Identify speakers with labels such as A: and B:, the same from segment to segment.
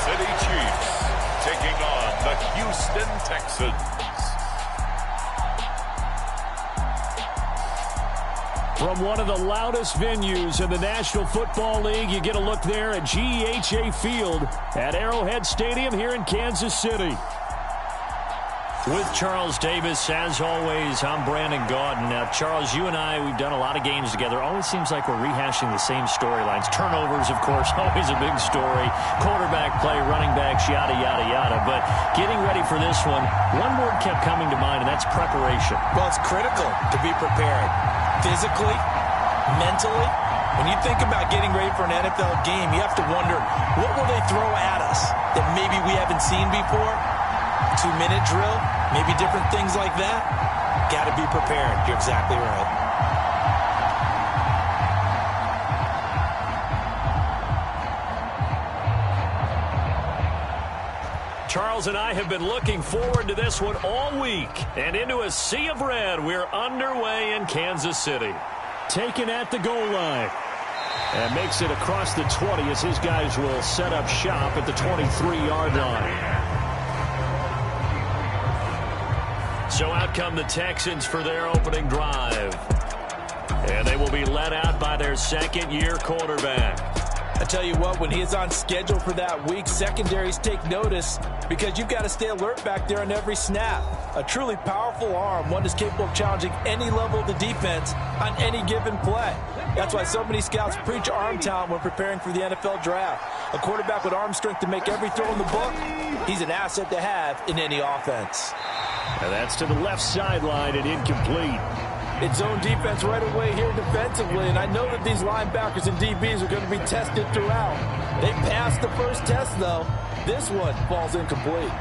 A: City Chiefs taking on the Houston Texans.
B: From one of the loudest venues in the National Football League, you get a look there at GEHA Field at Arrowhead Stadium here in Kansas City. With Charles Davis, as always, I'm Brandon Gaudin. Now, Charles, you and I, we've done a lot of games together. Always seems like we're rehashing the same storylines. Turnovers, of course, always a big story. Quarterback play, running backs, yada, yada, yada. But getting ready for this one word kept coming to mind, and that's preparation.
C: Well, it's critical to be prepared. Physically, mentally. When you think about getting ready for an NFL game, you have to wonder, what will they throw at us that maybe we haven't seen before? 2-minute drill, maybe different things like that. Got to be prepared. You're exactly right.
B: Charles and I have been looking forward to this one all week. And into a sea of red, we're underway in Kansas City. Taken at the goal line. And makes it across the 20 as his guys will set up shop at the 23-yard line. So out come the Texans for their opening drive. And they will be led out by their second-year quarterback.
C: I tell you what, when he is on schedule for that week, secondaries take notice because you've got to stay alert back there on every snap. A truly powerful arm, one that's capable of challenging any level of the defense on any given play. That's why so many scouts preach arm talent when preparing for the NFL draft. A quarterback with arm strength to make every throw in the book, he's an asset to have in any offense.
B: And that's to the left sideline and incomplete.
C: It's zone defense right away here defensively, and I know that these linebackers and DBs are going to be tested throughout. They passed the first test, though. This one falls incomplete.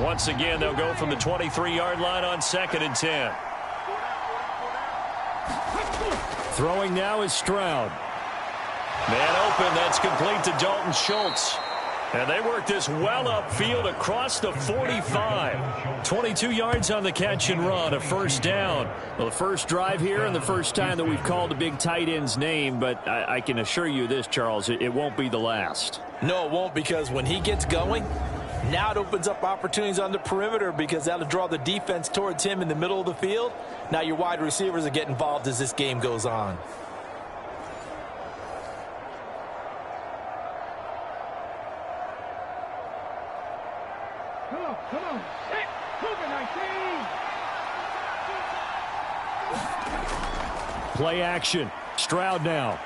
B: Once again, they'll go from the 23-yard line on 2nd and 10. Throwing now is Stroud. Man open, that's complete to Dalton Schultz. And they work this well upfield across the 45. 22 yards on the catch and run, a first down. Well, the first drive here and the first time that we've called a big tight end's name, but I can assure you this, Charles, it won't be the last.
C: No, it won't, because when he gets going, now it opens up opportunities on the perimeter because that'll draw the defense towards him in the middle of the field. Now your wide receivers will get involved as this game goes on.
D: Come on. Hey,
B: Play action. Stroud now.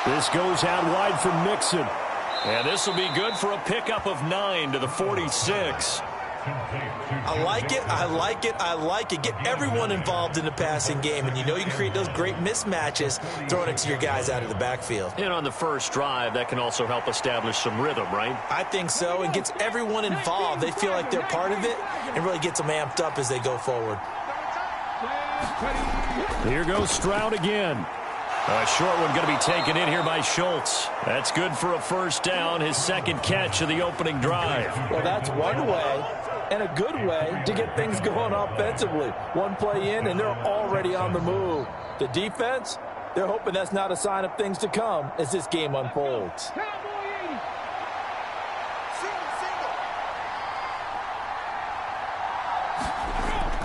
B: This goes out wide for Mixon. And this will be good for a pickup of 9 to the 46.
C: I like it, I like it, I like it. Get everyone involved in the passing game, and you know you can create those great mismatches throwing it to your guys out of the backfield.
B: And on the first drive, that can also help establish some rhythm, right?
C: I think so, and gets everyone involved. They feel like they're part of it and really gets them amped up as they go forward.
B: Here goes Stroud again. A short one going to be taken in here by Schultz. That's good for a first down, his second catch of the opening drive.
C: Well, that's one way and a good way to get things going offensively. One play in, and they're already on the move. The defense, they're hoping that's not a sign of things to come as this game unfolds.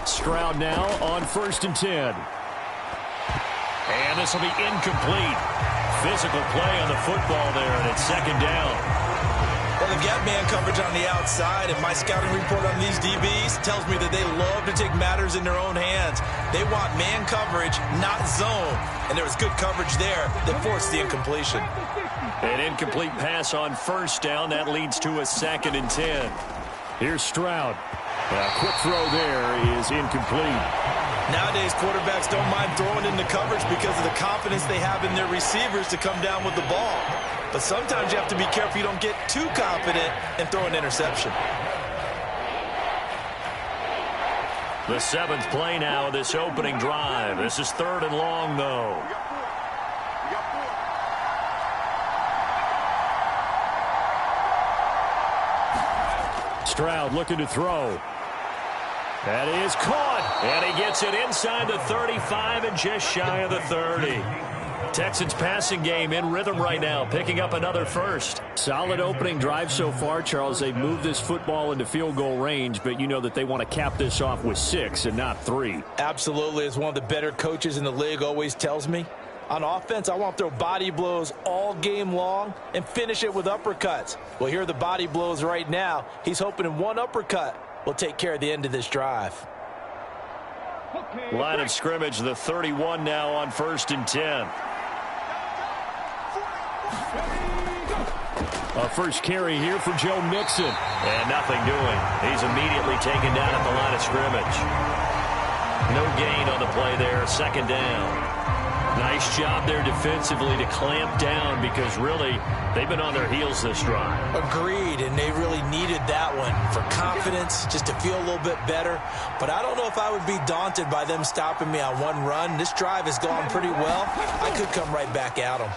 B: Stroud now on 1st and 10. And this will be incomplete. Physical play on the football there, and it's second down.
C: Well, they've got man coverage on the outside, and my scouting report on these DBs tells me that they love to take matters in their own hands. They want man coverage, not zone. And there was good coverage there that forced the incompletion.
B: An incomplete pass on first down. That leads to a 2nd and 10. Here's Stroud. A quick throw there is incomplete.
C: Nowadays, quarterbacks don't mind throwing into coverage because of the confidence they have in their receivers to come down with the ball. But sometimes you have to be careful you don't get too confident and throw an interception.
B: The 7th play now of this opening drive. This is 3rd and long, though. Stroud looking to throw. That is caught, and he gets it inside the 35 and just shy of the 30. Texans passing game in rhythm right now, picking up another first. Solid opening drive so far, Charles. They've moved this football into field goal range, but you know that they want to cap this off with 6 and not 3.
C: Absolutely. As one of the better coaches in the league always tells me, on offense, I want to throw body blows all game long and finish it with uppercuts. Well, here are the body blows right now. He's hoping in one uppercut will take care of the end of this drive.
B: Line of scrimmage, the 31 now on 1st and 10. A first carry here for Joe Mixon. And nothing doing. He's immediately taken down at the line of scrimmage. No gain on the play there. 2nd down. Nice job there defensively to clamp down because really they've been on their heels this drive.
C: Agreed, and they really needed that one for confidence, just to feel a little bit better. But I don't know if I would be daunted by them stopping me on one run. This drive has gone pretty well. I could come right back at them.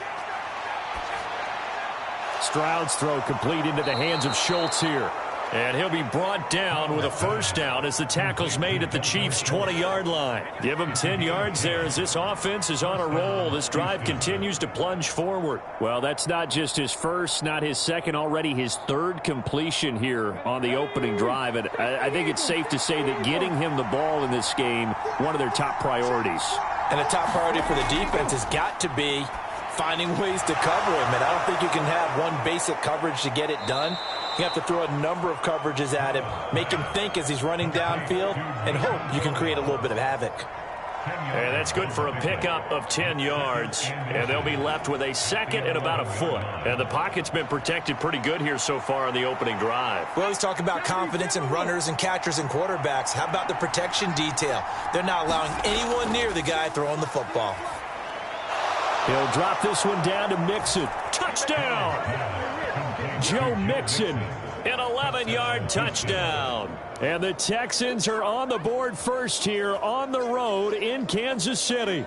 B: Stroud's throw complete into the hands of Schultz here. And he'll be brought down with a first down as the tackle's made at the Chiefs' 20-yard line. Give him 10 yards there as this offense is on a roll. This drive continues to plunge forward. Well, that's not just his first, not his second, already his 3rd completion here on the opening drive. And I think it's safe to say that getting him the ball in this game, one of their top priorities.
C: And a top priority for the defense has got to be finding ways to cover him. And I don't think you can have one basic coverage to get it done. You have to throw a number of coverages at him, make him think as he's running downfield, and hope you can create a little bit of havoc.
B: And that's good for a pickup of 10 yards. And they'll be left with a 2nd and about a foot. And the pocket's been protected pretty good here so far on the opening drive.
C: We always talk about confidence in runners and catchers and quarterbacks. How about the protection detail? They're not allowing anyone near the guy throwing the football.
B: He'll drop this one down to Mixon. Touchdown! Joe Mixon, an 11-yard touchdown. And the Texans are on the board first here on the road in Kansas City.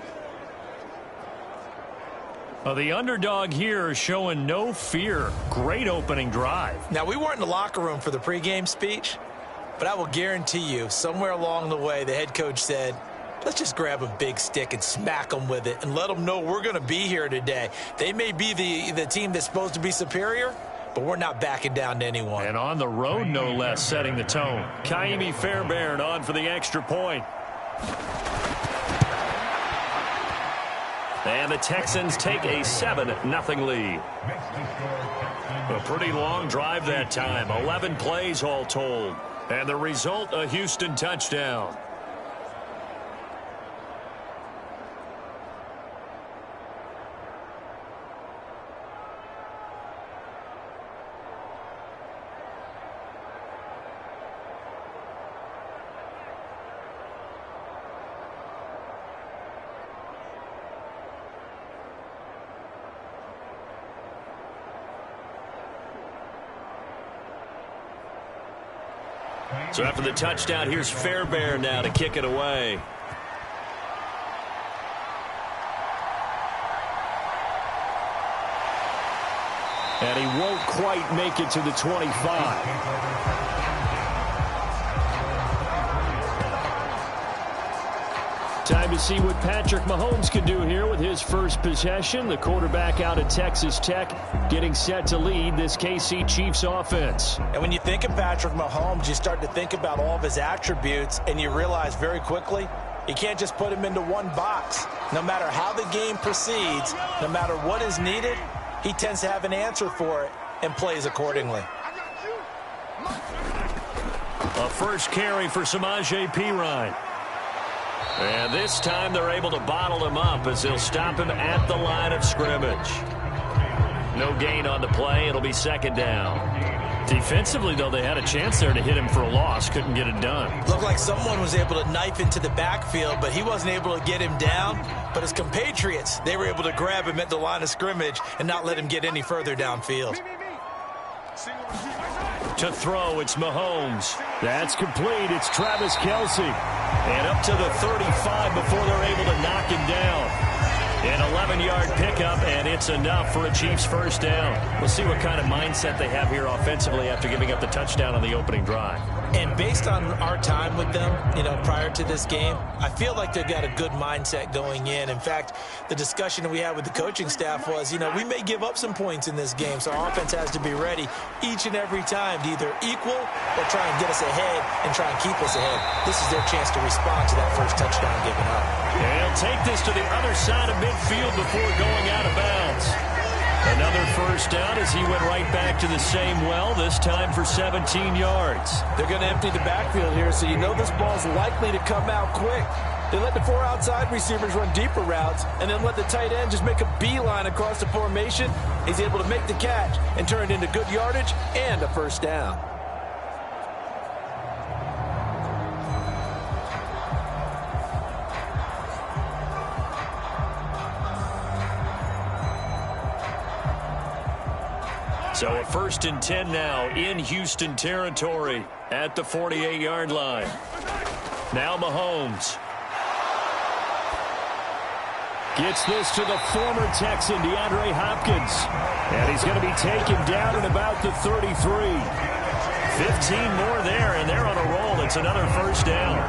B: Well, the underdog here is showing no fear. Great opening drive.
C: Now, we weren't in the locker room for the pregame speech, but I will guarantee you somewhere along the way the head coach said, let's just grab a big stick and smack them with it and let them know we're going to be here today. They may be the team that's supposed to be superior, but we're not backing down to anyone.
B: And on the road, no less, setting the tone. Kaimi Fairbairn on for the extra point. And the Texans take a 7-0 lead. A pretty long drive that time. 11 plays all told. And the result, a Houston touchdown. So after the touchdown, here's Fairbairn now to kick it away. And he won't quite make it to the 25. Time to see what Patrick Mahomes can do here with his first possession. The quarterback out of Texas Tech getting set to lead this KC Chiefs offense.
C: And when you think of Patrick Mahomes, you start to think about all of his attributes, and you realize very quickly you can't just put him into one box. No matter how the game proceeds, no matter what is needed, he tends to have an answer for it and plays accordingly.
B: A first carry for Samaje Perine. And this time they're able to bottle him up as they'll stop him at the line of scrimmage. No gain on the play. It'll be 2nd down. Defensively, though, they had a chance there to hit him for a loss. Couldn't get it done.
C: Looked like someone was able to knife into the backfield, but he wasn't able to get him down. But his compatriots, they were able to grab him at the line of scrimmage and not let him get any further downfield.
B: To throw, it's Mahomes. That's complete. It's Travis Kelce. And up to the 35 before they're able to knock him down. An 11-yard pickup, and it's enough for a Chiefs first down. We'll see what kind of mindset they have here offensively after giving up the touchdown on the opening drive.
C: And based on our time with them, prior to this game, I feel like they've got a good mindset going in. In fact, the discussion that we had with the coaching staff was, we may give up some points in this game, so our offense has to be ready each and every time to either equal or try and get us ahead and try and keep us ahead. This is their chance to respond to that first touchdown given up.
B: And he'll take this to the other side of midfield before going out of bounds. Another first down as he went right back to the same well, this time for 17 yards.
C: They're going to empty the backfield here, so this ball's likely to come out quick. They let the 4 outside receivers run deeper routes and then let the tight end just make a beeline across the formation. He's able to make the catch and turn it into good yardage and a first down.
B: So a 1st and 10 now in Houston territory at the 48-yard line. Now Mahomes gets this to the former Texan, DeAndre Hopkins. And he's going to be taken down at about the 33. 15 more there, and they're on a roll. It's another first down.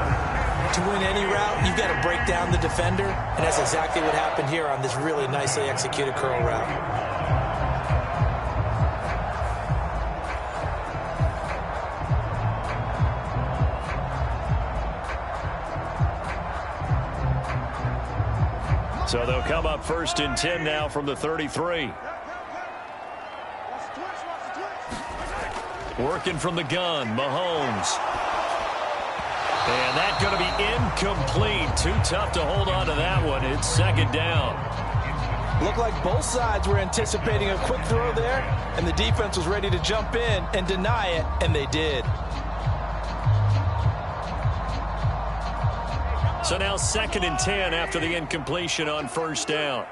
C: To win any route, you've got to break down the defender, and that's exactly what happened here on this really nicely executed curl route.
B: So they'll come up 1st and 10 now from the 33. Working from the gun, Mahomes. And that's going to be incomplete. Too tough to hold on to that one. It's 2nd down.
C: Looked like both sides were anticipating a quick throw there, and the defense was ready to jump in and deny it, and they did.
B: So now 2nd and 10 after the incompletion on 1st down.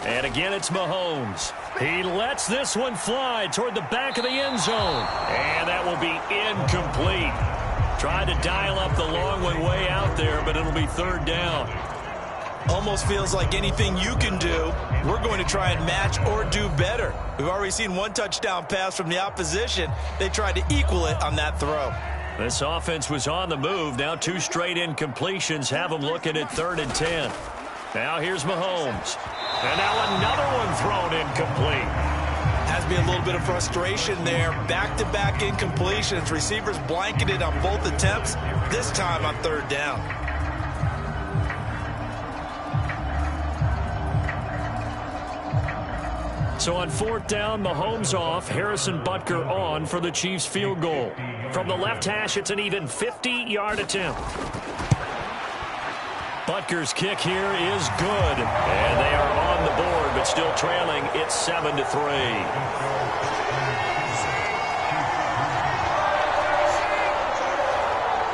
B: And again, it's Mahomes. He lets this one fly toward the back of the end zone. And that will be incomplete. Tried to dial up the long one way out there, but it'll be 3rd down.
C: Almost feels like anything you can do, we're going to try and match or do better. We've already seen one touchdown pass from the opposition. They tried to equal it on that throw.
B: This offense was on the move. Now 2 straight incompletions have them looking at 3rd and 10. Now here's Mahomes. And now another one thrown incomplete.
C: Has to be a little bit of frustration there. Back-to-back incompletions. Receivers blanketed on both attempts, this time on 3rd down.
B: So on 4th down, Mahomes off, Harrison Butker on for the Chiefs field goal. From the left hash, it's an even 50-yard attempt. Butker's kick here is good. And they are on the board, but still trailing. It's 7-3.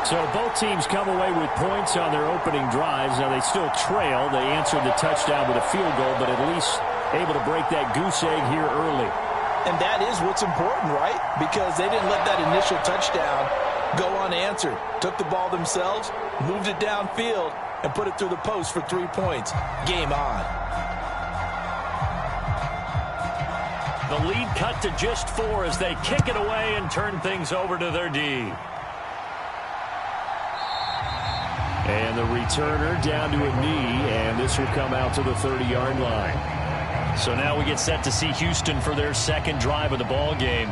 B: So both teams come away with points on their opening drives. Now they still trail. They answered the touchdown with a field goal, but at least able to break that goose egg here early.
C: And that is what's important, right? Because they didn't let that initial touchdown go unanswered. Took the ball themselves, moved it downfield, and put it through the post for 3 points. Game on.
B: The lead cut to just 4 as they kick it away and turn things over to their D. And the returner down to a knee, and this will come out to the 30-yard line. So now we get set to see Houston for their 2nd drive of the ball game.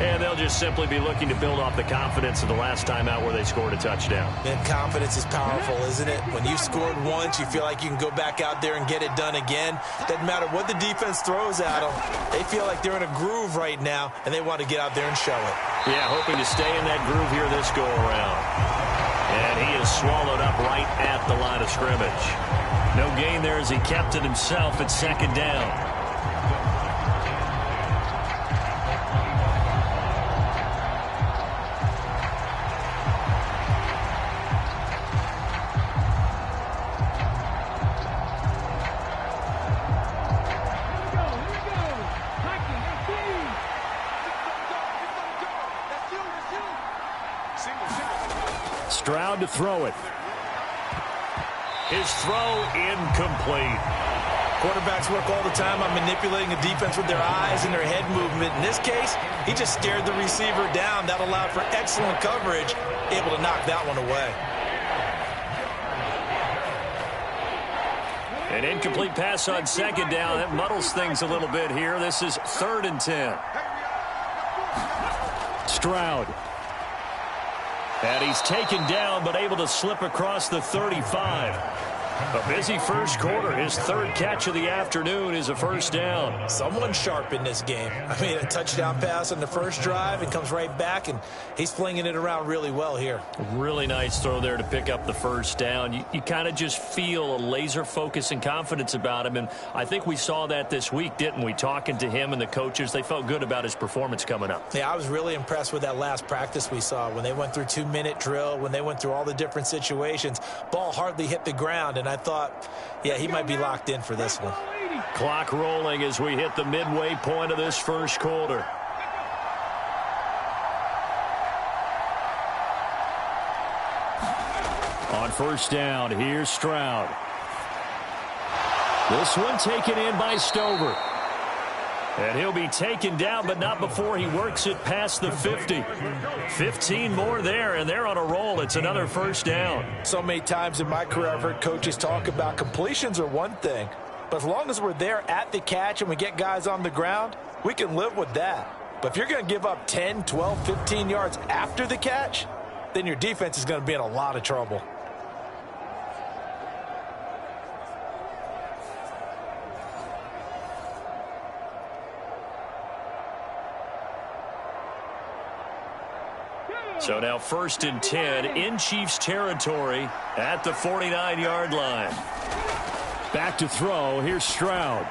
B: And they'll just simply be looking to build off the confidence of the last time out where they scored a touchdown.
C: And confidence is powerful, isn't it? When you've scored once, you feel like you can go back out there and get it done again. Doesn't matter what the defense throws at them. They feel like they're in a groove right now, and they want to get out there and show it.
B: Yeah, hoping to stay in that groove here this go-around. And he is swallowed up right at the line of scrimmage. No gain there as he kept it himself at 2nd down. Stroud to throw it. His throw incomplete.
C: Quarterbacks work all the time on manipulating the defense with their eyes and their head movement. In this case, he just stared the receiver down. That allowed for excellent coverage, able to knock that one away.
B: An incomplete pass on second down. That muddles things a little bit here. This is 3rd and 10. Stroud. And he's taken down, but able to slip across the 35. A busy first quarter. His 3rd catch of the afternoon is a first down.
C: Someone's sharp in this game. I mean, a touchdown pass on the first drive and comes right back, and he's flinging it around really well here.
B: Really nice throw there to pick up the first down. You kind of just feel a laser focus and confidence about him, and I think we saw that this week, didn't we? Talking to him and the coaches, they felt good about his performance coming up.
C: Yeah, I was really impressed with that last practice we saw when they went through 2-minute drill, when they went through all the different situations. Ball hardly hit the ground, and I thought, yeah, he might be locked in for this one.
B: Clock rolling as we hit the midway point of this first quarter. On first down, here's Stroud. This one taken in by Stover. And he'll be taken down, but not before he works it past the 50. 15 more there, and they're on a roll. It's another first down.
C: So many times in my career, I've heard coaches talk about completions are one thing. But as long as we're there at the catch and we get guys on the ground, we can live with that. But if you're going to give up 10, 12, 15 yards after the catch, then your defense is going to be in a lot of trouble.
B: So now 1st and 10 in Chiefs territory at the 49-yard line. Back to throw. Here's Stroud.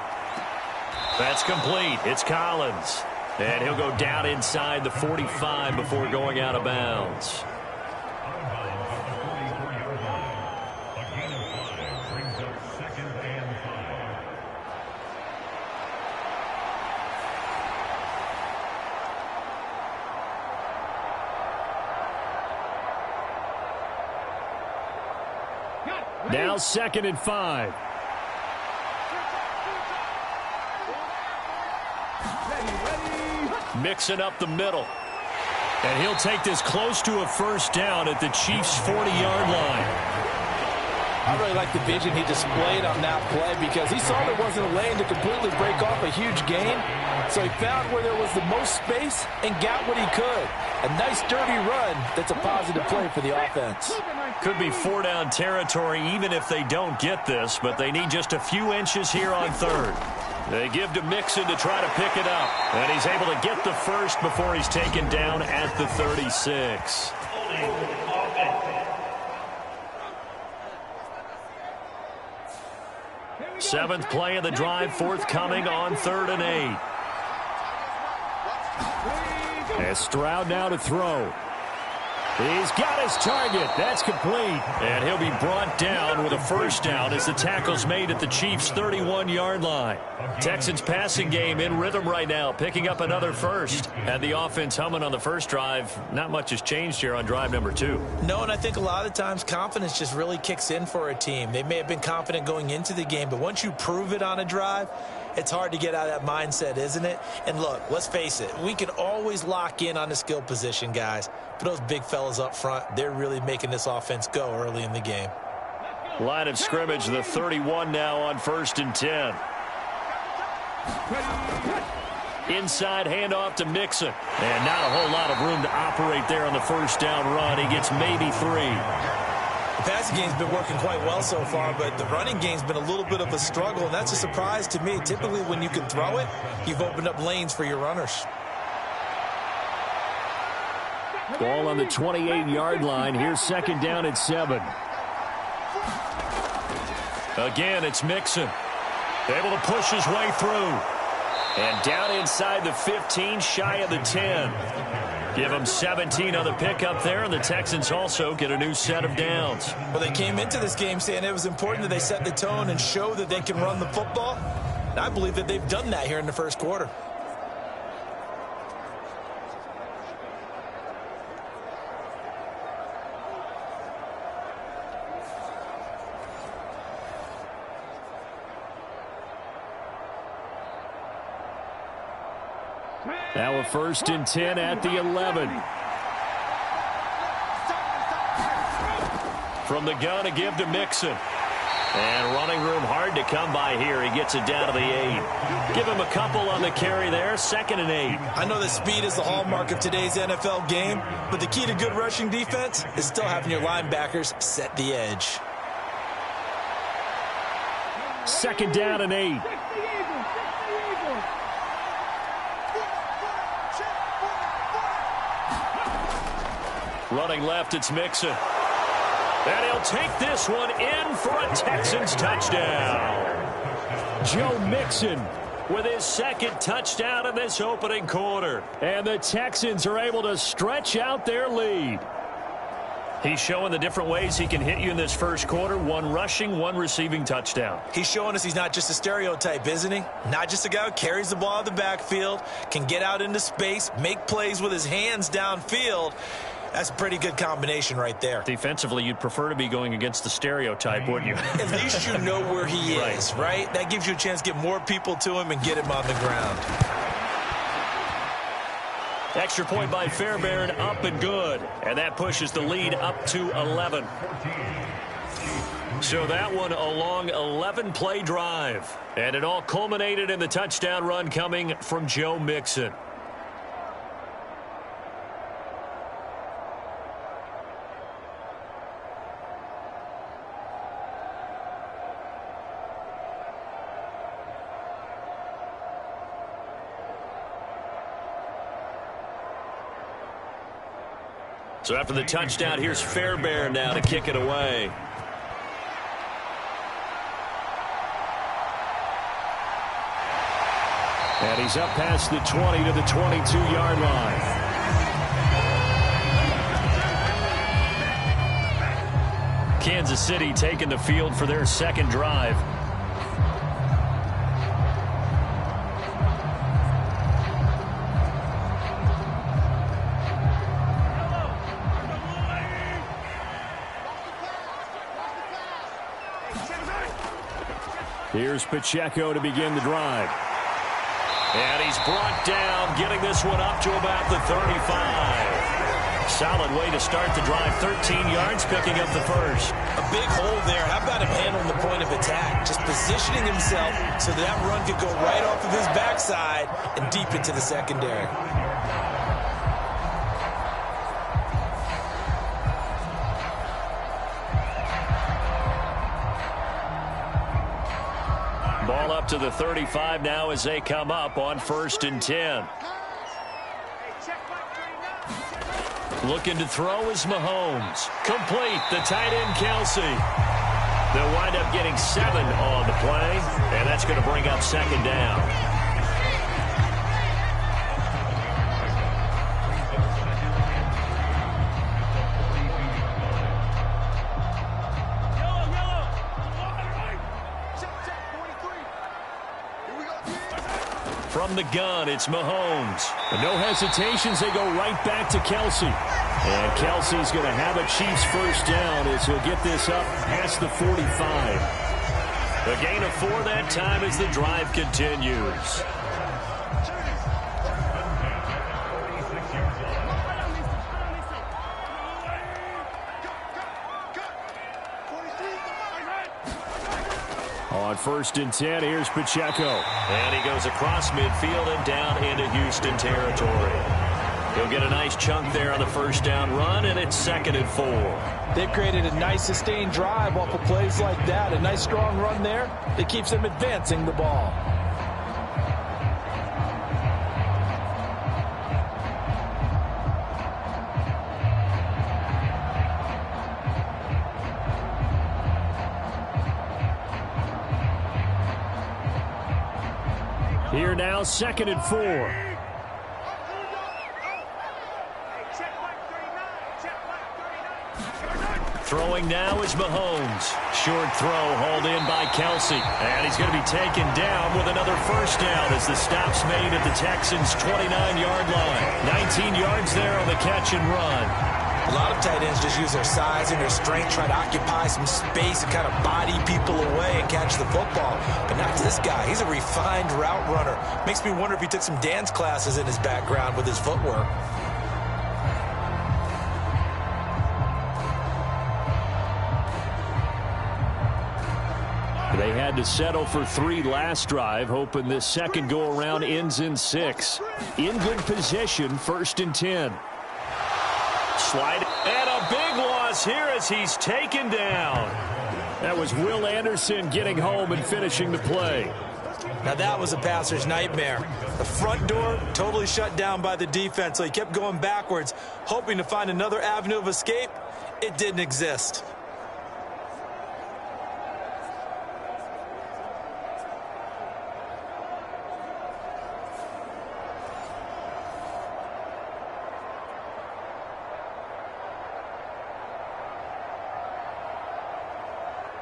B: That's complete. It's Collins. And he'll go down inside the 45 before going out of bounds. Now 2nd and 5. Mixing up the middle. And he'll take this close to a first down at the Chiefs' 40-yard line.
C: I really like the vision he displayed on that play because he saw there wasn't a lane to completely break off a huge gain. So he found where there was the most space and got what he could. A nice, dirty run that's a positive play for the offense.
B: Could be 4-down territory even if they don't get this, but they need just a few inches here on 3rd. They give to Mixon to try to pick it up. And he's able to get the first before he's taken down at the 36. Seventh play of the drive forthcoming on 3rd and 8. And Stroud now to throw. He's got his target. That's complete. And he'll be brought down with a first down as the tackle's made at the Chiefs' 31-yard line. Texans passing game in rhythm right now, picking up another first. And the offense humming on the first drive. Not much has changed here on drive number 2.
C: No, and I think a lot of times confidence just really kicks in for a team. They may have been confident going into the game, but once you prove it on a drive, it's hard to get out of that mindset, isn't it? And look, let's face it, we can always lock in on the skill position, guys. But those big fellas up front, they're really making this offense go early in the game.
B: Line of scrimmage, the 31 now on 1st and 10. Inside handoff to Mixon. And not a whole lot of room to operate there on the first down run. He gets maybe 3.
C: The passing game's been working quite well so far, but the running game's been a little bit of a struggle, and that's a surprise to me. Typically, when you can throw it, you've opened up lanes for your runners.
B: Ball on the 28-yard line. Here's 2nd down at 7. Again, it's Mixon. Able to push his way through. And down inside the 15, shy of the 10. Give them 17 on the pickup there, and the Texans also get a new set of downs.
C: Well, they came into this game saying it was important that they set the tone and show that they can run the football. And I believe that they've done that here in the first quarter.
B: Now a 1st and 10 at the 11. From the gun, a give to Mixon. And running room hard to come by here. He gets it down to the 8. Give him a couple on the carry there. 2nd and 8.
C: I know that speed is the hallmark of today's NFL game, but the key to good rushing defense is still having your linebackers set the edge.
B: 2nd down and 8. Running left, it's Mixon. And he'll take this one in for a Texans touchdown. Joe Mixon with his 2nd touchdown in this opening quarter. And the Texans are able to stretch out their lead. He's showing the different ways he can hit you in this first quarter. 1 rushing, 1 receiving touchdown.
C: He's showing us he's not just a stereotype, isn't he? Not just a guy who carries the ball in the backfield, can get out into space, make plays with his hands downfield. That's a pretty good combination right there.
B: Defensively, you'd prefer to be going against the stereotype, wouldn't you?
C: At least you know where he is, right? That gives you a chance to get more people to him and get him on the ground.
B: Extra point by Fairbairn, up and good. And that pushes the lead up to 11. So that one a long 11-play drive. And it all culminated in the touchdown run coming from Joe Mixon. So after the touchdown, here's Fairbairn now to kick it away. And he's up past the 20 to the 22-yard line. Kansas City taking the field for their 2nd drive. Here's Pacheco to begin the drive. And he's brought down, getting this one up to about the 35. Solid way to start the drive. 13 yards, picking up the first.
C: A big hole there. How about him handling the point of attack? Just positioning himself so that run could go right off of his backside and deep into the secondary.
B: Ball up to the 35 now as they come up on 1st and 10. Looking to throw is Mahomes. Complete, the tight end Kelsey. They'll wind up getting 7 on the play, and that's going to bring up 2nd down. From the gun, it's Mahomes. And no hesitations, they go right back to Kelsey. And Kelsey's going to have a Chiefs 1st down as he'll get this up past the 45. A gain of 4 that time as the drive continues. On 1st and 10, here's Pacheco. And he goes across midfield and down into Houston territory. He'll get a nice chunk there on the 1st down run, and it's 2nd and 4.
C: They've created a nice sustained drive off of plays like that. A nice strong run there that keeps them advancing the ball.
B: Here now, 2nd and 4. Throwing now is Mahomes. Short throw hauled in by Kelsey. And he's going to be taken down with another 1st down as the stop's made at the Texans' 29-yard line. 19 yards there on the catch and run.
C: A lot of tight ends just use their size and their strength, try to occupy some space and kind of body people away and catch the football. But not this guy. He's a refined route runner. Makes me wonder if he took some dance classes in his background with his footwork.
B: They had to settle for 3 last drive, hoping this second go-around ends in 6. In good position, 1st and 10. Slide, and a big loss here as he's taken down. That was Will Anderson getting home and finishing the play.
C: Now that was a passer's nightmare. The front door totally shut down by the defense, so he kept going backwards, hoping to find another avenue of escape. It didn't exist.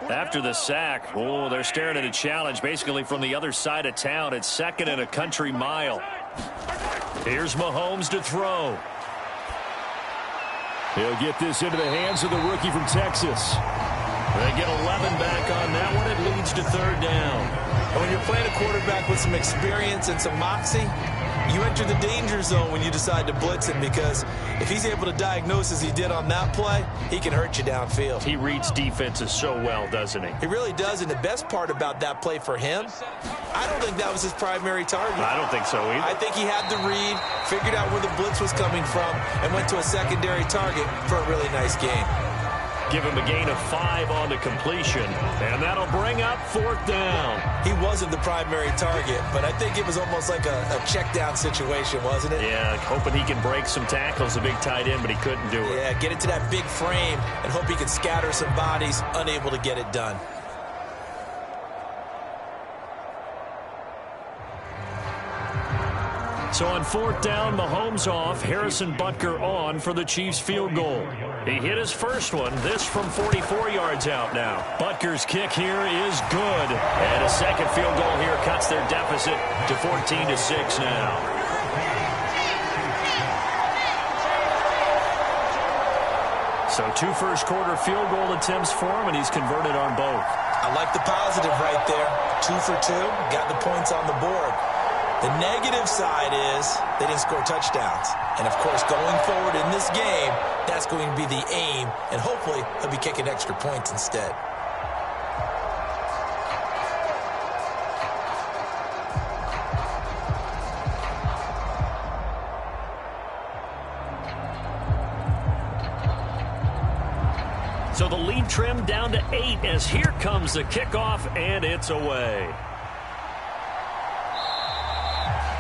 B: After the sack, they're staring at a challenge basically from the other side of town. It's 2nd and a country mile. Here's Mahomes to throw. He'll get this into the hands of the rookie from Texas. They get 11 back on that one. It leads to 3rd down.
C: And when you're playing a quarterback with some experience and some moxie, you enter the danger zone when you decide to blitz him, because if he's able to diagnose as he did on that play, he can hurt you downfield.
B: He reads defenses so well, doesn't he?
C: He really does, and the best part about that play for him, I don't think that was his primary target.
B: I don't think so either.
C: I think he had the read, figured out where the blitz was coming from, and went to a secondary target for a really nice game.
B: Give him a gain of 5 on the completion, and that'll bring up 4th down.
C: He wasn't the primary target, but I think it was almost like a check down situation, wasn't it?
B: Yeah, hoping he can break some tackles, a big tight end, but he couldn't do it.
C: Yeah, get into that big frame and hope he can scatter some bodies, unable to get it done.
B: So on 4th down, Mahomes off, Harrison Butker on for the Chiefs field goal. He hit his first one, this from 44 yards out now. Butker's kick here is good. And a second field goal here cuts their deficit to 14-6 now. So 2 first-quarter field goal attempts for him, and he's converted on both.
C: I like the positive right there. 2 for 2, got the points on the board. The negative side is they didn't score touchdowns. And, of course, going forward in this game, that's going to be the aim, and hopefully he'll be kicking extra points instead.
B: So the lead trimmed down to 8 as here comes the kickoff, and it's away.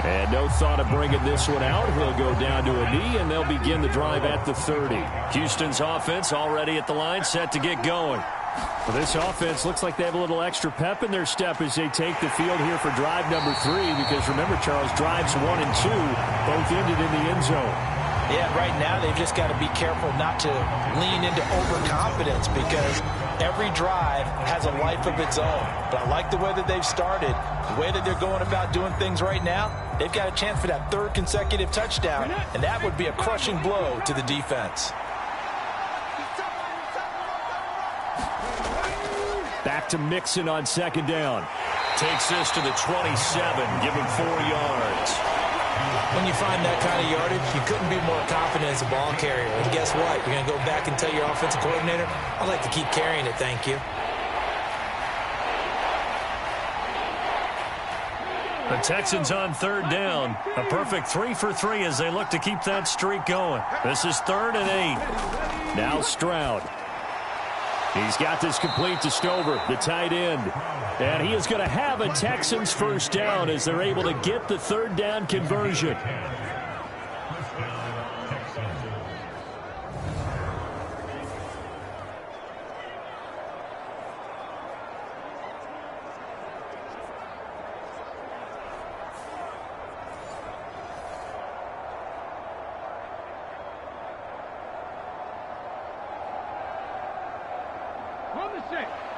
B: And no thought of bringing this one out. He'll go down to a knee, and they'll begin the drive at the 30. Houston's offense already at the line, set to get going. Well, this offense looks like they have a little extra pep in their step as they take the field here for drive number 3, because remember, Charles, drives 1 and 2 both ended in the end zone.
C: Yeah, right now they've just got to be careful not to lean into overconfidence, because every drive has a life of its own. But I like the way that they've started, the way that they're going about doing things right now. They've got a chance for that 3rd consecutive touchdown, and that would be a crushing blow to the defense.
B: Back to Mixon on 2nd down. Takes this to the 27, give him 4 yards.
C: When you find that kind of yardage, you couldn't be more confident as a ball carrier. And guess what? You're going to go back and tell your offensive coordinator, I'd like to keep carrying it, thank you.
B: The Texans on 3rd down. A perfect 3 for 3 as they look to keep that streak going. This is 3rd and 8. Now Stroud. He's got this complete to Stover, the tight end. And he is going to have a Texans first down as they're able to get the 3rd down conversion.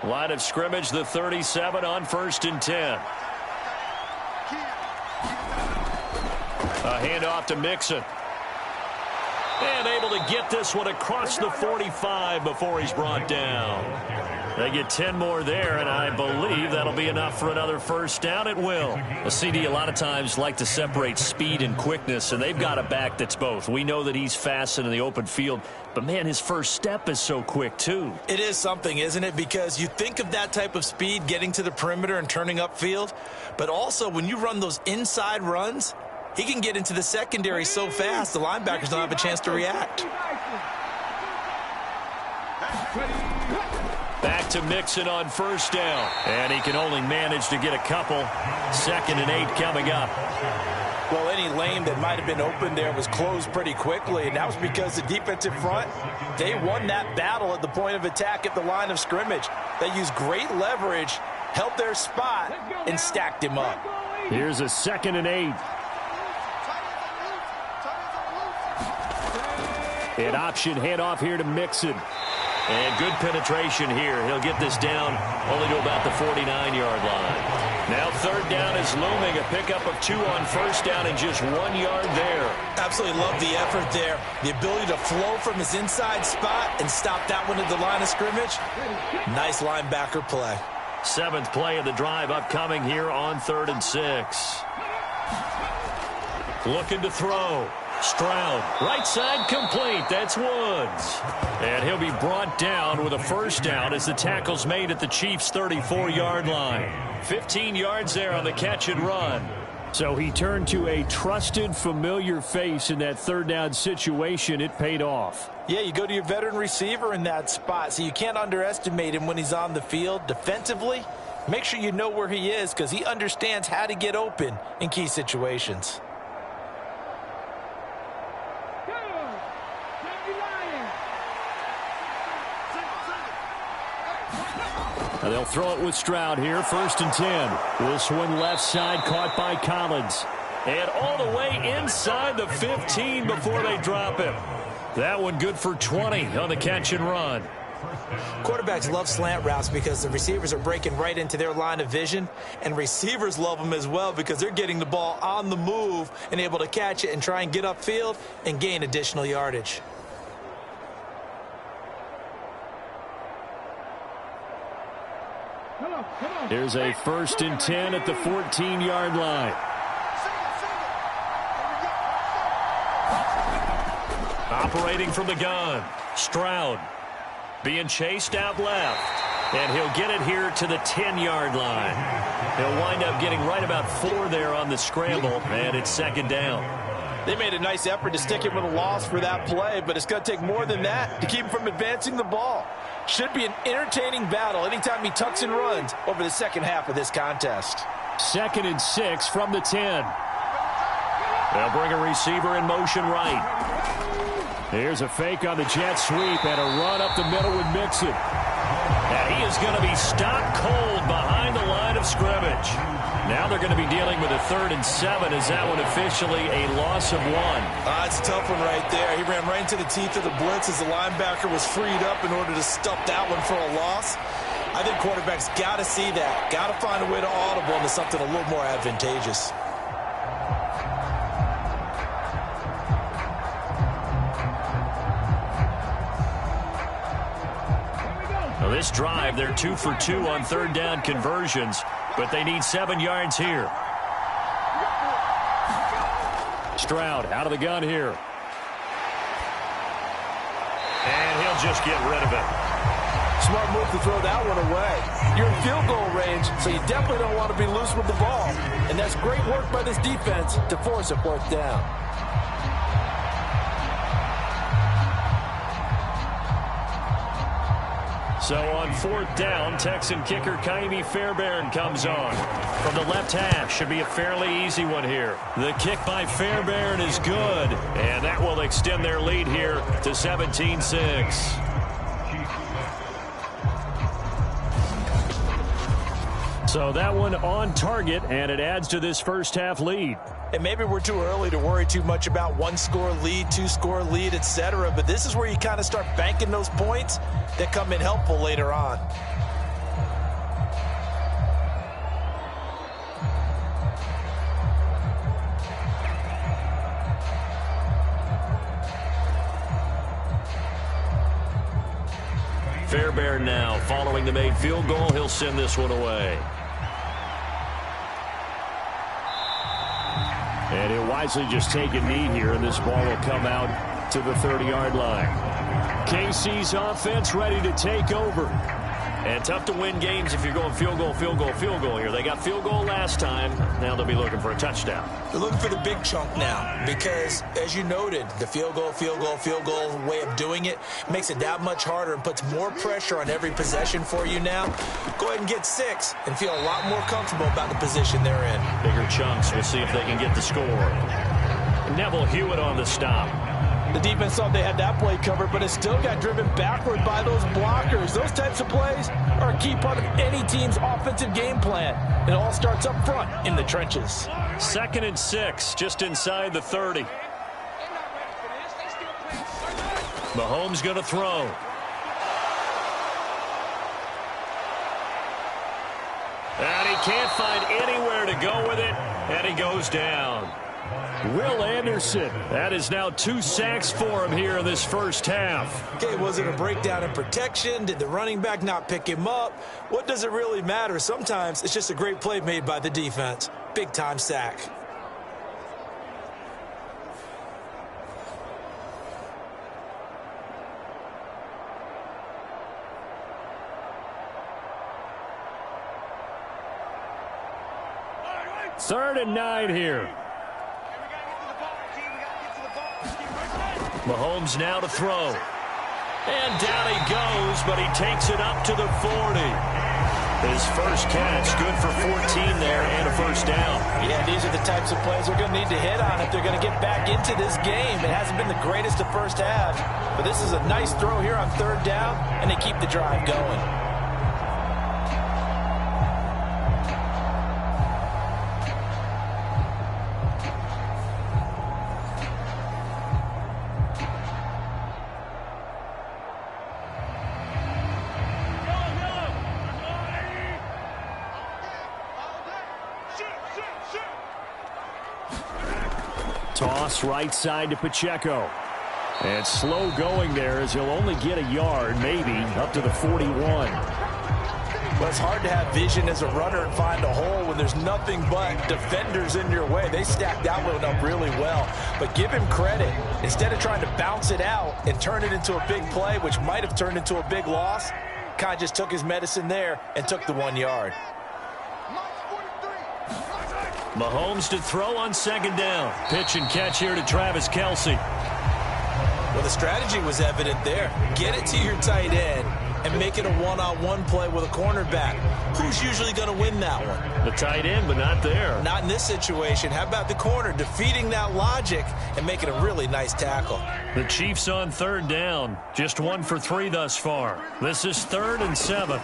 B: Line of scrimmage, the 37 on 1st and 10. A handoff to Mixon. And able to get this one across the 45 before he's brought down. They get 10 more there, and I believe that'll be enough for another first down. It will. A CD a lot of times like to separate speed and quickness, and they've got a back that's both. We know that he's fast in the open field, but, man, his first step is so quick, too.
C: It is something, isn't it? Because you think of that type of speed getting to the perimeter and turning upfield, but also when you run those inside runs, he can get into the secondary so fast the linebackers don't have a chance to react.
B: Back to Mixon on first down. And he can only manage to get a couple. 2nd and 8 coming up.
C: Well, any lane that might have been open there was closed pretty quickly, and that was because the defensive front, they won that battle at the point of attack at the line of scrimmage. They used great leverage, held their spot, and stacked him up.
B: Here's a 2nd and 8. An option handoff here to Mixon. And good penetration here. He'll get this down only to about the 49-yard line. Now 3rd down is looming. A pickup of 2 on first down and just 1 yard there.
C: Absolutely love the effort there. The ability to flow from his inside spot and stop that one at the line of scrimmage. Nice linebacker play.
B: 7th play of the drive upcoming here on 3rd and 6. Looking to throw. Stroud, right side complete. That's Woods. And he'll be brought down with a first down as the tackle's made at the Chiefs' 34-yard line. 15 yards there on the catch and run. So he turned to a trusted, familiar face in that 3rd down situation. It paid off.
C: Yeah, you go to your veteran receiver in that spot, so you can't underestimate him when he's on the field. Defensively, make sure you know where he is because he understands how to get open in key situations.
B: They'll throw it with Stroud here, 1st and 10. This one left side caught by Collins. And all the way inside the 15 before they drop him. That one good for 20 on the catch and run.
C: Quarterbacks love slant routes because the receivers are breaking right into their line of vision, and receivers love them as well because they're getting the ball on the move and able to catch it and try and get upfield and gain additional yardage.
B: Here's a 1st and 10 at the 14-yard line. Operating from the gun. Stroud being chased out left. And he'll get it here to the 10-yard line. He'll wind up getting right about 4 there on the scramble, and it's 2nd down.
C: They made a nice effort to stick him with a loss for that play, but it's going to take more than that to keep him from advancing the ball. Should be an entertaining battle anytime he tucks and runs over the second half of this contest.
B: 2nd and 6 from the 10. They'll bring a receiver in motion right. Here's a fake on the jet sweep and a run up the middle with Mixon. And he is going to be stopped cold behind the line of scrimmage. Now they're going to be dealing with a 3rd and 7. Is that one officially a loss of 1?
C: It's a tough one right there. He ran right into the teeth of the blitz as the linebacker was freed up in order to stuff that one for a loss. I think quarterbacks got to see that. Got to find a way to audible into something a little more advantageous.
B: Well, this drive, they're 2 for 2 on 3rd down conversions, but they need 7 yards here. Stroud out of the gun here. And he'll just get rid of it.
C: Smart move to throw that one away. You're in field goal range, so you definitely don't want to be loose with the ball. And that's great work by this defense to force a 4th down.
B: So on 4th down, Texan kicker Kaimi Fairbairn comes on. From the left hash, should be a fairly easy one here. The kick by Fairbairn is good, and that will extend their lead here to 17-6. So that one on target, and it adds to this first half lead.
C: And maybe we're too early to worry too much about 1-score lead, 2-score lead, etc. But this is where you kind of start banking those points that come in helpful later on.
B: Fairbairn now following the made field goal. He'll send this one away. And he'll wisely just take a knee here, and this ball will come out to the 30-yard line. KC's offense ready to take over. And tough to win games if you're going field goal, field goal, field goal here. They got field goal last time. Now they'll be looking for a touchdown.
C: They're looking for the big chunk now because, as you noted, the field goal, field goal, field goal way of doing it makes it that much harder and puts more pressure on every possession for you now. Go ahead and get 6 and feel a lot more comfortable about the position they're in.
B: Bigger chunks. We'll see if they can get the score. Neville Hewitt on the stop.
C: The defense thought they had that play covered, but it still got driven backward by those blockers. Those types of plays are a key part of any team's offensive game plan. It all starts up front in the trenches.
B: 2nd and 6, just inside the 30. Mahomes going to throw. And he can't find anywhere to go with it, and he goes down. Will Anderson, that is now 2 sacks for him here in this first half.
C: Okay, was it a breakdown in protection? Did the running back not pick him up? What does it really matter? Sometimes it's just a great play made by the defense. Big-time sack.
B: Third and 9 here. Mahomes now to throw. And down he goes, but he takes it up to the 40. His first catch, good for 14 there and a first down.
C: Yeah, these are the types of plays they're going to need to hit on if they're going to get back into this game. It hasn't been the greatest of first halves, but this is a nice throw here on 3rd down, and they keep the drive going.
B: Toss right side to Pacheco. And slow going there as he'll only get a yard, maybe, up to the 41.
C: Well, it's hard to have vision as a runner and find a hole when there's nothing but defenders in your way. They stacked that one up really well. But give him credit. Instead of trying to bounce it out and turn it into a big play, which might have turned into a big loss, kind of just took his medicine there and took the 1 yard.
B: Mahomes to throw on 2nd down. Pitch and catch here to Travis Kelce.
C: Well, the strategy was evident there. Get it to your tight end and make it a one-on-one play with a cornerback. Who's usually going to win that one?
B: The tight end, but not there.
C: Not in this situation. How about the corner defeating that logic and making a really nice tackle?
B: The Chiefs on 3rd down. Just 1 for 3 thus far. This is 3rd and 7.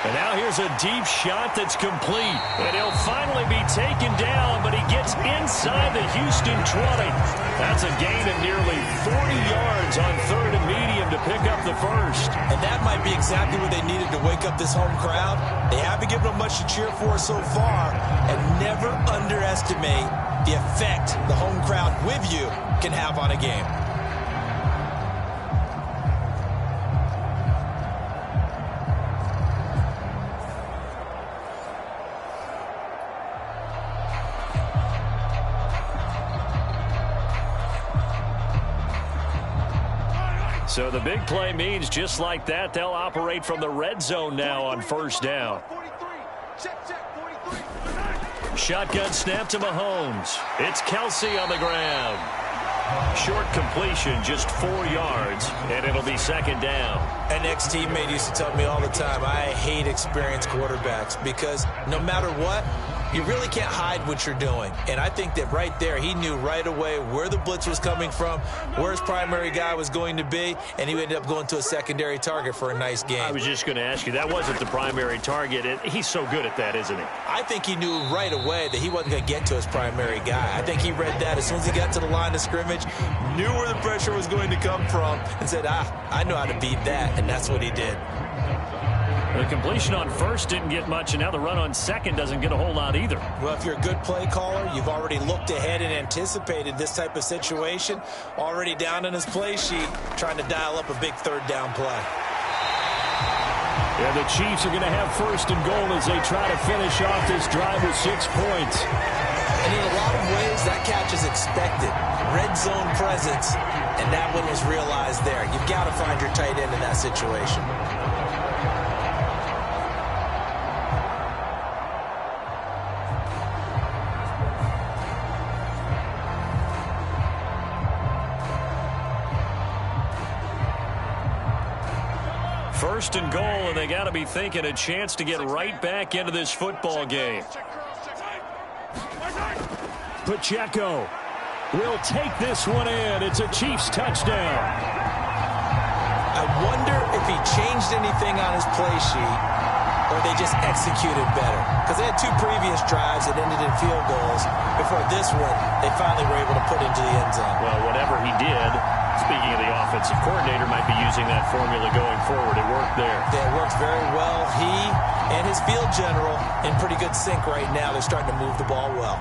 B: And now here's a deep shot that's complete. And he'll finally be taken down, but he gets inside the Houston 20. That's a gain of nearly 40 yards on 3rd and medium to pick up the first.
C: And that might be exactly what they needed to wake up this home crowd. They haven't given them much to cheer for so far. And never underestimate the effect the home crowd with you can have on a game.
B: So the big play means just like that, they'll operate from the red zone now on 1st down. Shotgun snap to Mahomes. It's Kelce on the ground. Short completion, just 4 yards, and it'll be 2nd down.
C: An ex-teammate used to tell me all the time, I hate experienced quarterbacks because no matter what, you really can't hide what you're doing. And I think that right there, he knew right away where the blitz was coming from, where his primary guy was going to be, and he ended up going to a secondary target for a nice game.
B: I was just going to ask you, that wasn't the primary target. And he's so good at that, isn't he?
C: I think he knew right away that he wasn't going to get to his primary guy. I think he read that as soon as he got to the line of scrimmage, knew where the pressure was going to come from, and said, I know how to beat that, and that's what he did.
B: The completion on first didn't get much, and now the run on second doesn't get a whole lot either.
C: Well, if you're a good play caller, you've already looked ahead and anticipated this type of situation. Already down in his play sheet, trying to dial up a big third down play.
B: Yeah, the Chiefs are going to have first and goal as they try to finish off this drive with 6 points.
C: And in a lot of ways, that catch is expected. Red zone presence, and that one was realized there. You've got to find your tight end in that situation.
B: First and goal, and they got to be thinking a chance to get right back into this football game. Pacheco will take this one in. It's a Chiefs touchdown.
C: I wonder if he changed anything on his play sheet or they just executed better. Because they had 2 previous drives that ended in field goals. Before this one, they finally were able to put into the end zone.
B: Well, whatever he did, speaking of the offensive coordinator, might be using that formula going forward. It worked there.
C: Yeah, it worked very well. He and his field general in pretty good sync right now. They're starting to move the ball well.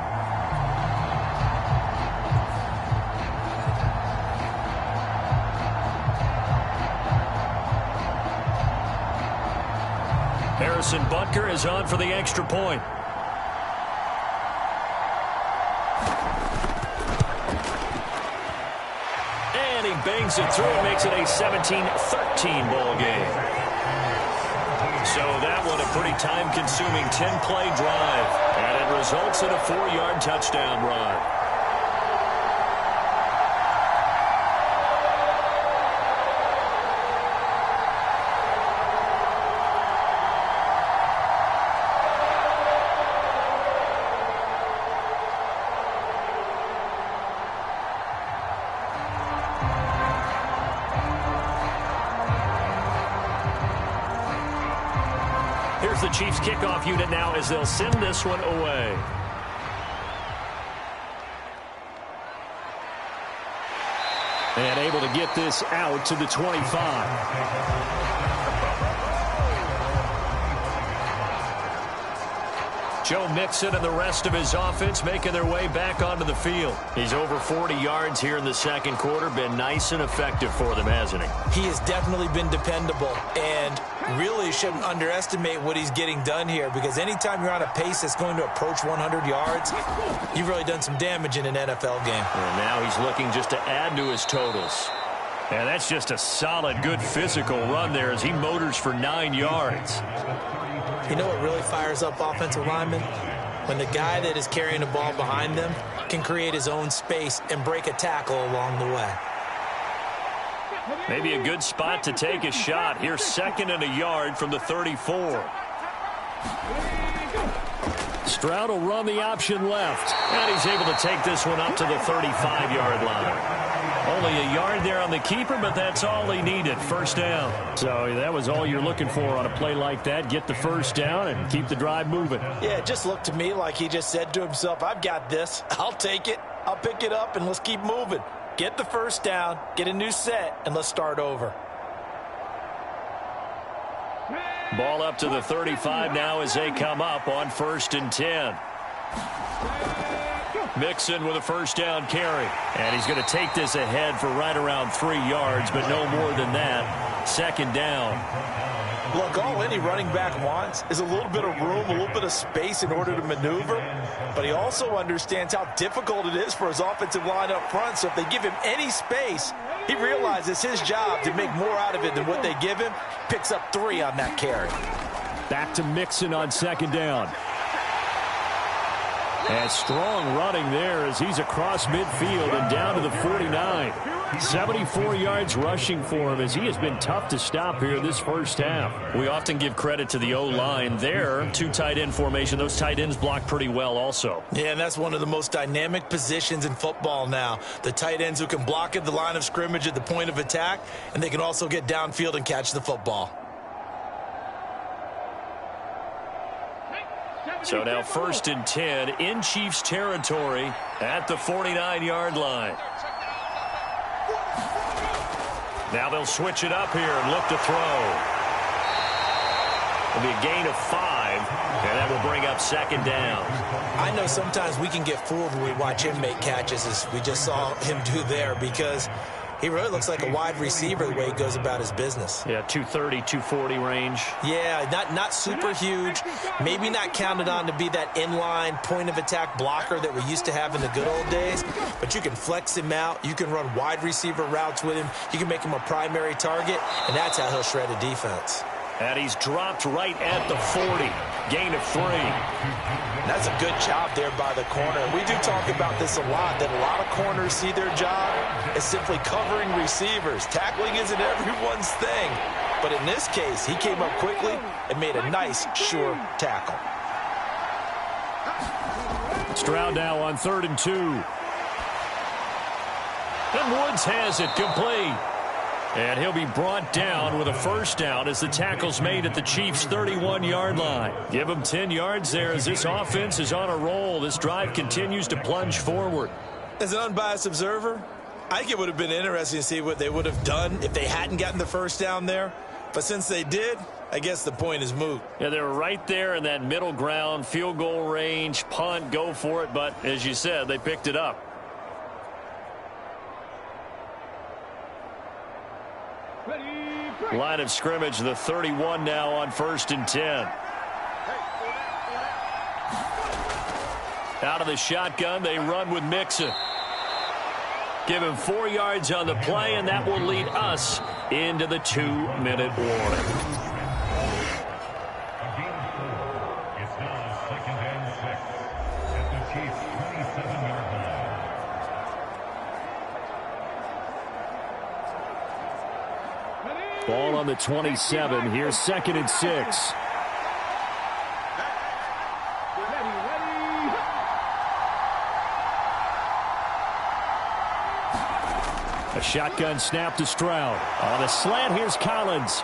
B: Harrison Butker is on for the extra point. And he bangs it through and makes it a 17-13 ball game. So that one a pretty time-consuming 10-play drive. And it results in a 4-yard touchdown run. Here's the Chiefs kickoff unit now as they'll send this one away. And able to get this out to the 25. Joe Mixon and the rest of his offense making their way back onto the field. He's over 40 yards here in the second quarter. Been nice and effective for them, hasn't he?
C: He has definitely been dependable, and really shouldn't underestimate what he's getting done here, because anytime you're on a pace that's going to approach 100 yards, you've really done some damage in an NFL game.
B: And now he's looking just to add to his totals. And that's just a solid, good physical run there as he motors for 9 yards.
C: You know what really fires up offensive linemen? When the guy that is carrying the ball behind them can create his own space and break a tackle along the way.
B: Maybe a good spot to take a shot. Here's 2nd and a yard from the 34. Stroud will run the option left. And he's able to take this one up to the 35-yard line. Only a yard there on the keeper, but that's all he needed. First down. So that was all you're looking for on a play like that. Get the first down and keep the drive moving.
C: Yeah, it just looked to me like he just said to himself, I've got this. I'll take it. I'll pick it up, and let's keep moving. Get the first down, get a new set, and let's start over.
B: Ball up to the 35 now as they come up on 1st and 10. Mixon with a first down carry. And he's going to take this ahead for right around 3 yards, but no more than that. 2nd down.
C: Look, all any running back wants is a little bit of room, a little bit of space in order to maneuver. But he also understands how difficult it is for his offensive line up front. So if they give him any space, he realizes his job to make more out of it than what they give him. Picks up 3 on that carry.
B: Back to Mixon on 2nd down. And strong running there as he's across midfield and down to the 49. 74 yards rushing for him as he has been tough to stop here this first half. We often give credit to the O-line there. 2 tight end formation. Those tight ends block pretty well also.
C: Yeah, and that's one of the most dynamic positions in football now. The tight ends who can block at the line of scrimmage at the point of attack, and they can also get downfield and catch the football.
B: So now 1st and 10 in Chiefs territory at the 49-yard line. Now they'll switch it up here and look to throw. It'll be a gain of 5, and that will bring up second down.
C: I know sometimes we can get fooled when we watch him make catches, as we just saw him do there, because he really looks like a wide receiver the way he goes about his business.
B: Yeah, 230, 240 range.
C: Yeah, not super huge. Maybe not counted on to be that inline point-of-attack blocker that we used to have in the good old days. But you can flex him out. You can run wide receiver routes with him. You can make him a primary target, and that's how he'll shred a defense.
B: And he's dropped right at the 40. Gain of 3.
C: That's a good job there by the corner. We do talk about this a lot, that a lot of corners see their job as simply covering receivers. Tackling isn't everyone's thing. But in this case, he came up quickly and made a nice, sure tackle.
B: Stroud now on 3rd and 2. And Woods has it complete. And he'll be brought down with a first down as the tackle's made at the Chiefs' 31-yard line. Give them 10 yards there as this offense is on a roll. This drive continues to plunge forward.
C: As an unbiased observer, I think it would have been interesting to see what they would have done if they hadn't gotten the first down there. But since they did, I guess the point is moot.
B: Yeah, they were right there in that middle ground, field goal range, punt, go for it. But as you said, they picked it up. Line of scrimmage, the 31 now on 1st and 10. Out of the shotgun, they run with Mixon. Give him 4 yards on the play, and that will lead us into the 2-minute warning.
A: It's now 2nd and 6 at the Chiefs' 27-yard line.
B: Ball on the 27. Here's 2nd and 6. A shotgun snap to Stroud. On a slant, here's Collins.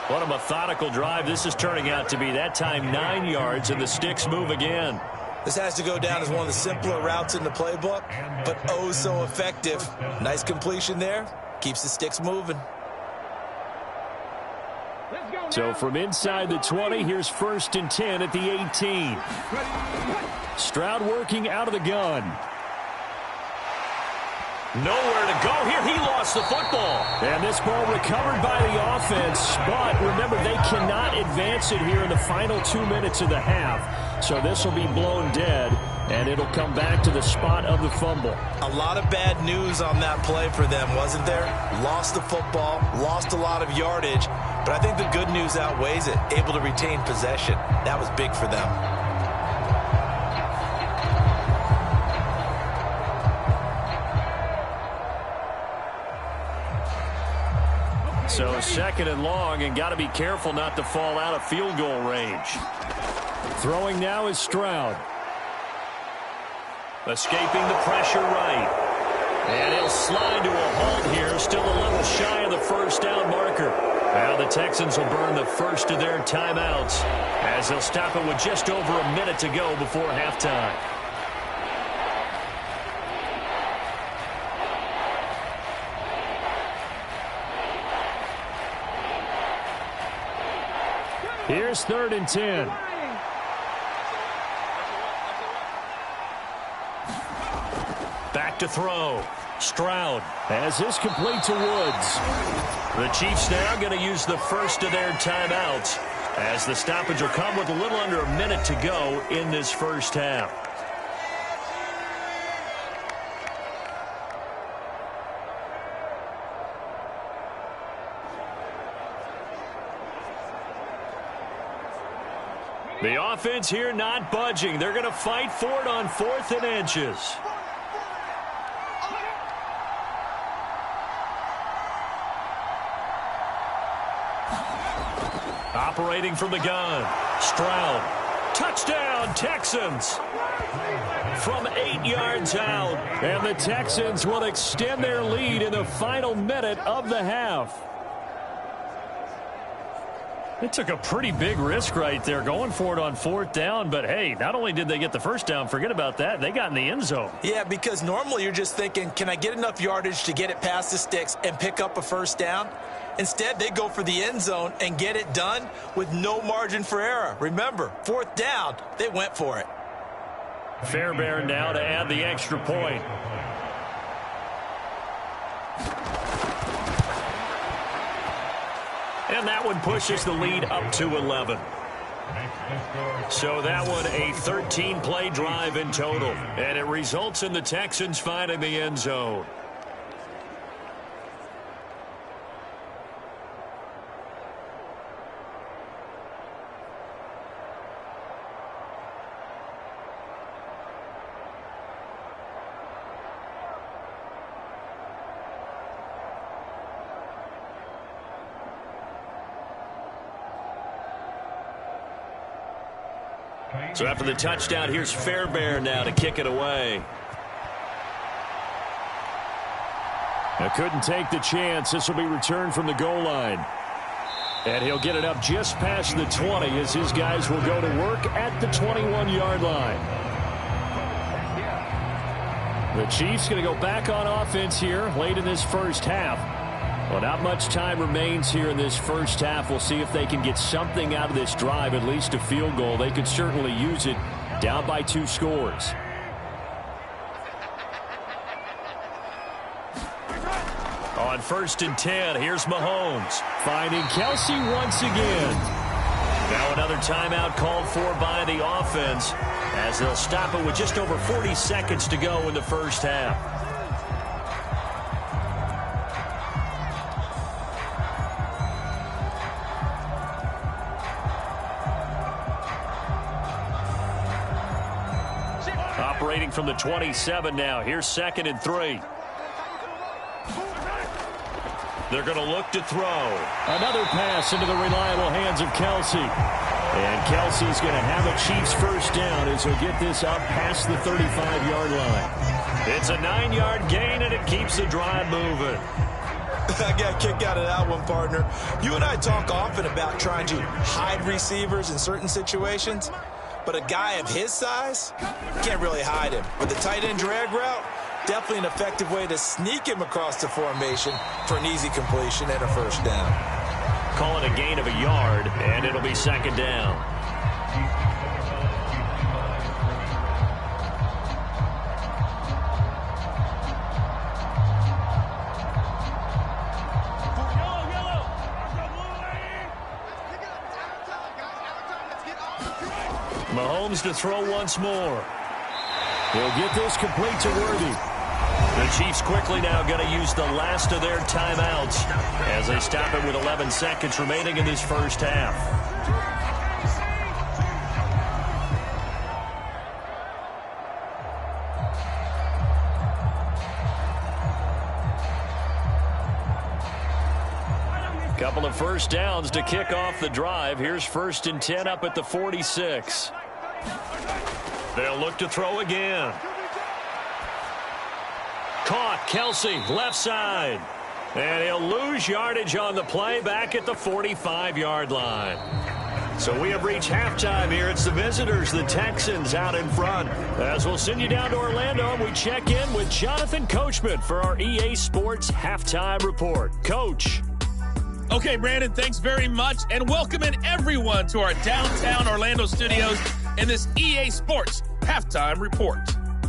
B: What a methodical drive this is turning out to be. That time 9 yards, and the sticks move again.
C: This has to go down as one of the simpler routes in the playbook, but oh so effective. Nice completion there. Keeps the sticks moving.
B: So from inside the 20, here's 1st and 10 at the 18. Stroud working out of the gun. Nowhere to go here. He lost the football. And this ball recovered by the offense. But remember, they cannot advance it here in the final 2 minutes of the half. So this will be blown dead, and it'll come back to the spot of the fumble.
C: A lot of bad news on that play for them, wasn't there? Lost the football, lost a lot of yardage. But I think the good news outweighs it. Able to retain possession. That was big for them.
B: So 2nd and long, and got to be careful not to fall out of field goal range. Throwing now is Stroud. Escaping the pressure right. And he'll slide to a halt here, still a little shy of the first down marker. Now the Texans will burn the first of their timeouts as they'll stop it with just over a minute to go before halftime. Here's 3rd and 10. Back to throw. Stroud has this complete to Woods. The Chiefs now going to use the first of their timeouts as the stoppage will come with a little under a minute to go in this first half. The offense here not budging. They're going to fight for it on 4th and inches. Operating from the gun. Stroud. Touchdown, Texans. From 8 yards out. And the Texans will extend their lead in the final minute of the half. They took a pretty big risk right there going for it on 4th down. But, hey, not only did they get the first down, forget about that, they got in the end zone.
C: Yeah, because normally you're just thinking, can I get enough yardage to get it past the sticks and pick up a first down? Instead, they go for the end zone and get it done with no margin for error. Remember, 4th down, they went for it.
B: Fairbairn now to add the extra point. And that one pushes the lead up to 11. So that one a 13-play drive in total. And it results in the Texans finding the end zone. So after the touchdown, here's Fairbairn now to kick it away. Now couldn't take the chance. This will be returned from the goal line. And he'll get it up just past the 20 as his guys will go to work at the 21-yard line. The Chiefs going to go back on offense here late in this first half. Well, not much time remains here in this first half. We'll see if they can get something out of this drive, at least a field goal. They could certainly use it down by 2 scores. On 1st and 10, here's Mahomes. Finding Kelsey once again. Now another timeout called for by the offense as they'll stop it with just over 40 seconds to go in the first half. Operating from the 27 now. Here's 2nd and 3. They're going to look to throw. Another pass into the reliable hands of Kelsey. And Kelsey's going to have a Chiefs first down as he'll get this up past the 35-yard line. It's a 9-yard gain, and it keeps the drive moving.
C: I got a kick out of that one, partner. You and I talk often about trying to hide receivers in certain situations. But a guy of his size, can't really hide him. With the tight end drag route, definitely an effective way to sneak him across the formation for an easy completion and a first down.
B: Call it a gain of a yard, and it'll be 2nd down. Mahomes to throw once more. He'll get this complete to Worthy. The Chiefs quickly now going to use the last of their timeouts as they stop it with 11 seconds remaining in this first half. Couple of first downs to kick off the drive. Here's 1st and 10 up at the 46. They'll look to throw again. Caught, Kelsey, left side. And he'll lose yardage on the play back at the 45-yard line. So we have reached halftime here. It's the visitors, the Texans, out in front. As we'll send you down to Orlando, and we check in with Jonathan Coachman for our EA Sports Halftime Report. Coach.
D: Okay, Brandon, thanks very much, and welcome in everyone to our downtown Orlando studios in this EA Sports Halftime Report.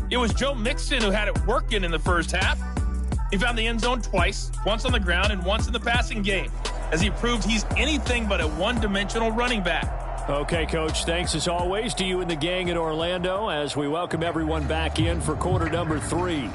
D: It was Joe Mixon who had it working in the first half. He found the end zone twice, once on the ground and once in the passing game, as he proved he's anything but a one-dimensional running back.
B: Okay, Coach, thanks as always to you and the gang in Orlando as we welcome everyone back in for quarter number 3.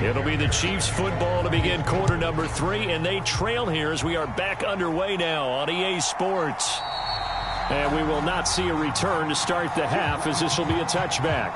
B: It'll be the Chiefs football to begin quarter number 3, and they trail here as we are back underway now on EA Sports. And we will not see a return to start the half, as this will be a touchback.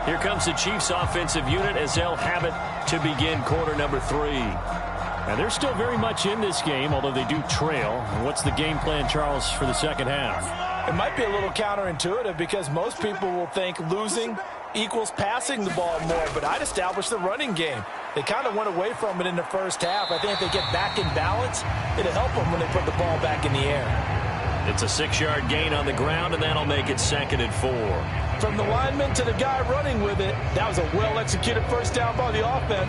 B: Here comes the Chiefs offensive unit as they'll have it to begin quarter number 3. Now, they're still very much in this game, although they do trail. What's the game plan, Charles, for the second half?
C: It might be a little counterintuitive because most people will think losing equals passing the ball more, but I'd establish the running game. They kind of went away from it in the first half. I think if they get back in balance, it'll help them when they put the ball back in the air.
B: It's a 6-yard gain on the ground, and that'll make it 2nd and 4.
C: From the lineman to the guy running with it, that was a well-executed first down by the offense.